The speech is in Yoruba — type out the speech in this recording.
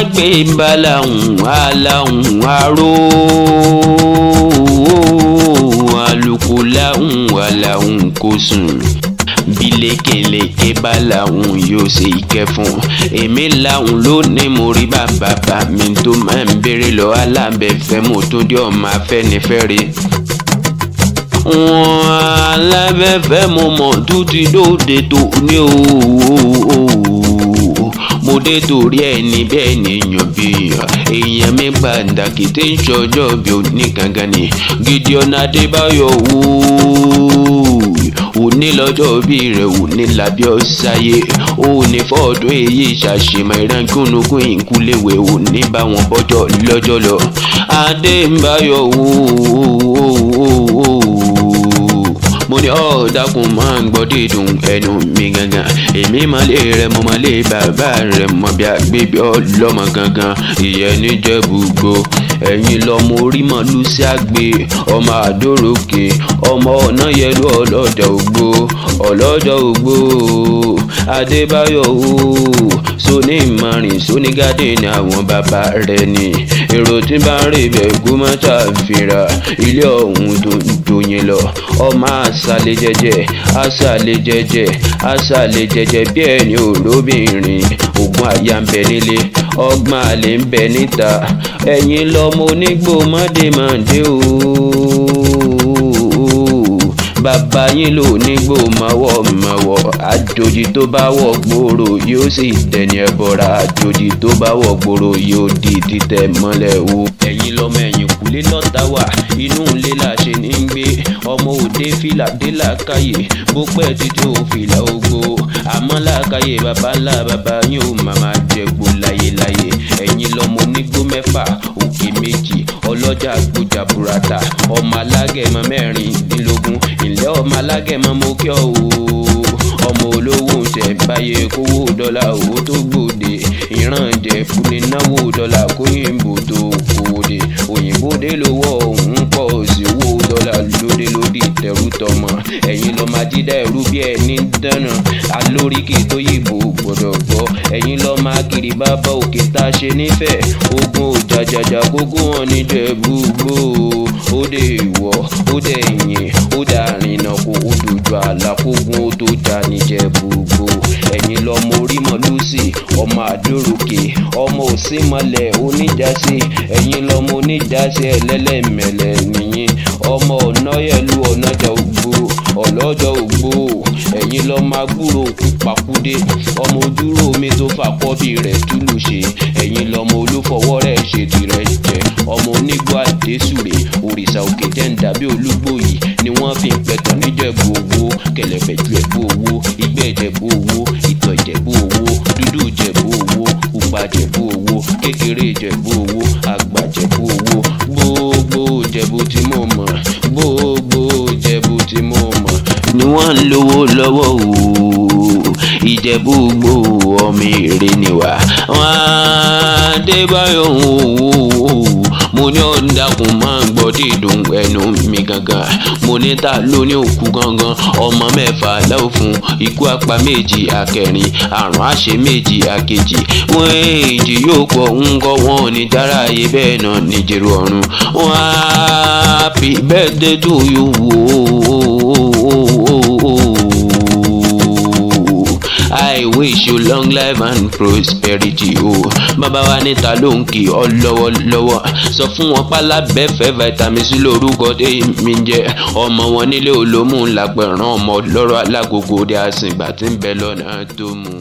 gbé balahun alahun aró àlùkò láhùn alahun kò sùn bí lékeleke balahun yóò ṣe ìkẹfún èmi láhùn lónìí mo rí bàbá mi tó máa ń béèrè lọ alábẹ́fẹ́ mo tó dé ọmọ afẹ́nifẹ́re. Alábẹ́fẹ́ mo mọ̀ tó ti dóde tó ní mo dé torí ẹni bẹ́ẹ̀ ni èèyàn bí èèyàn mi pàtàkì tí ń ṣọjọ́ bí òní gangan ni Gideon Adébáyọ̀ òní lọ́jọ́ bí rẹ̀ òní làbí ọ̀sáyé òní fọ́ọ̀dún èyí ṣàṣìmọ̀ ìránkúnnukún ìkúléwé òní bá wọn bọ́jọ́ lọ́jọ́ lọ Adébáyọ̀ mo ní dákun máa ń gbọ́ dídùn ẹnu mi gangan èmi máa lè rẹ mo máa lè bàbá rẹ mọ bí agbébí ọlọ́mọ gangan ìyẹn níjẹ̀búgbò ẹ̀yin lọ́mọ orí màlúù sí àgbè ọmọ àdórókè ọmọ ọ̀nà yẹlú ọlọ́jọ́ ògbó Adébáyọ̀ sóní ìmọ̀rìn sóní gádé ni àwọn bàbá rẹ̀ ni èrò tí bá ń rè bẹ̀ kó má ṣàfihàn ilé ọ̀hún tó dòyìn lọ ọmọ àṣàlẹ̀ jẹ́jẹ́ bí ẹni olóbìnrin ògùn àyà ń bẹ nílé ọgbọ́n àlè ń bẹ níta ẹ̀yin lọ́mọ onígbò mọ́dé o bàbá yín ló nígbò mọ́wọ́ àjòjì tó bá wọ̀ gbòòrò yóò sì dẹni ẹbọra àjòjì tó bá wọ̀ gbòòrò yóò di títẹ̀ mọ́lẹ̀ o. ẹ̀yin lọ́mọ ẹ̀yìn kùlé lọ́ta wà inú ilé la ṣe ní gbé ọmọ òde fìlà dé làákàyè bó pẹ́ títí ò fìlà ògbó àmọ́ làákàyè bàbá ńlá bàbá yín ò máa jẹ̀gbó láyéláyé ẹ̀yin lọ́mọ onígbó mẹ́fà òkè méjì ọlọ́jà gbòjà burata ọmọ alágẹ̀mọ mẹ́rìndínlógún ilé ọmọ alágẹ̀mọ mo kí ọ ọmọ olówó ṣẹ̀ báyé kówó dọ́là owó tó gbòde ìran jẹ̀bú ní náwó dọ́là kóyìnbó tó kòde òyìnbó dé lówó òun pọ̀ sí owó dọ́là lóde lódì tẹ̀rù tọmọ ẹ̀yin lọ́ọ́ máa dídá ẹ̀rú bí ẹni dáná alóríkì tó yìnbó gbọ́dọ̀ gbọ́ ẹ̀yin lọ́ọ́ máa kiri bàbá òkè tá a ṣe nífẹ̀ẹ́ ogun òjàjàjà kókó wọn ní Jẹ̀bú-Igbó ó dé ìwọ̀ ó dé ìyìn ó dà rìnnà kó ó dojú àlàkógun ó tó jà ní Jẹ̀bú-Igbó ẹ̀yin lọ́mọ orí mọ̀lúsì ọmọ àdórókè ọmọ òsínmọlẹ̀ oníjàsí ẹ̀yin lọ́mọ oníjàsí ẹlẹ́lẹ́mẹ̀lẹ̀ nìyí ọmọ ọ̀nàyẹ̀lú ọlọ́jọ́ ògbó ẹ̀yin lọ́mọ agbúrò pàkúdé ọmọ ojúrò omi tó fàkọ́bí rẹ̀ túlù ṣe ẹ̀yin lọ́mọ olúfọwọ́ rẹ̀ ṣe tirẹ̀ jẹ ọmọ onígbó àdésùrè òrìṣà òkè jẹ́ ń dàbí olúgbò yìí ni wọ́n fi ń pẹ̀tàn níjẹ̀bú-Òwó kẹlẹ̀fẹ̀jú Ẹ̀bú-Òwó ìgbẹ́ Ìjẹ̀bú-Òwó ìtọ̀ Ìjẹ̀bú-Òwó dúdú Ìjẹ̀bú-Òwó pupa Ìjẹ̀bú-Òwó kékeré Ìjẹ̀bú-Òwó àgbà Ìjẹ̀bú-Òwó gbogbo Ìjẹ̀bú tí mo mọ̀ ni wọ́n ń lówó lọ́wọ́ o Ìjẹ̀bú-Igbó ọmọ èrè ni wá Adébáyọ̀ mo ní ọ̀dàkùn máa ń gbọ́ dídùn ẹnu mi gangan mo ní ta ló ní òkú gangan ọmọ mẹ́fà láòfún ikú apá méjì akẹrin àrùn àṣẹ méjì àkejì wọn èjì yóò pọ̀ ńkọ́ wọn ò ní dára ayé bẹ́ẹ̀ náà ní jèrò ọ̀run happy birthday to you I wish you long life and prosperity bàbá wa níta ló ń kí ọ lọ́wọ́lọ́wọ́ sọ fún wọn pálábẹ́fẹ́ vitamin C lórúkọ tèmi jẹ́ ọmọ wọn nílé olómù làpẹ̀rán ọmọ lọ́rọ̀ alágogo dé àsìngbà tí ń bẹ lọ́nà tó mú.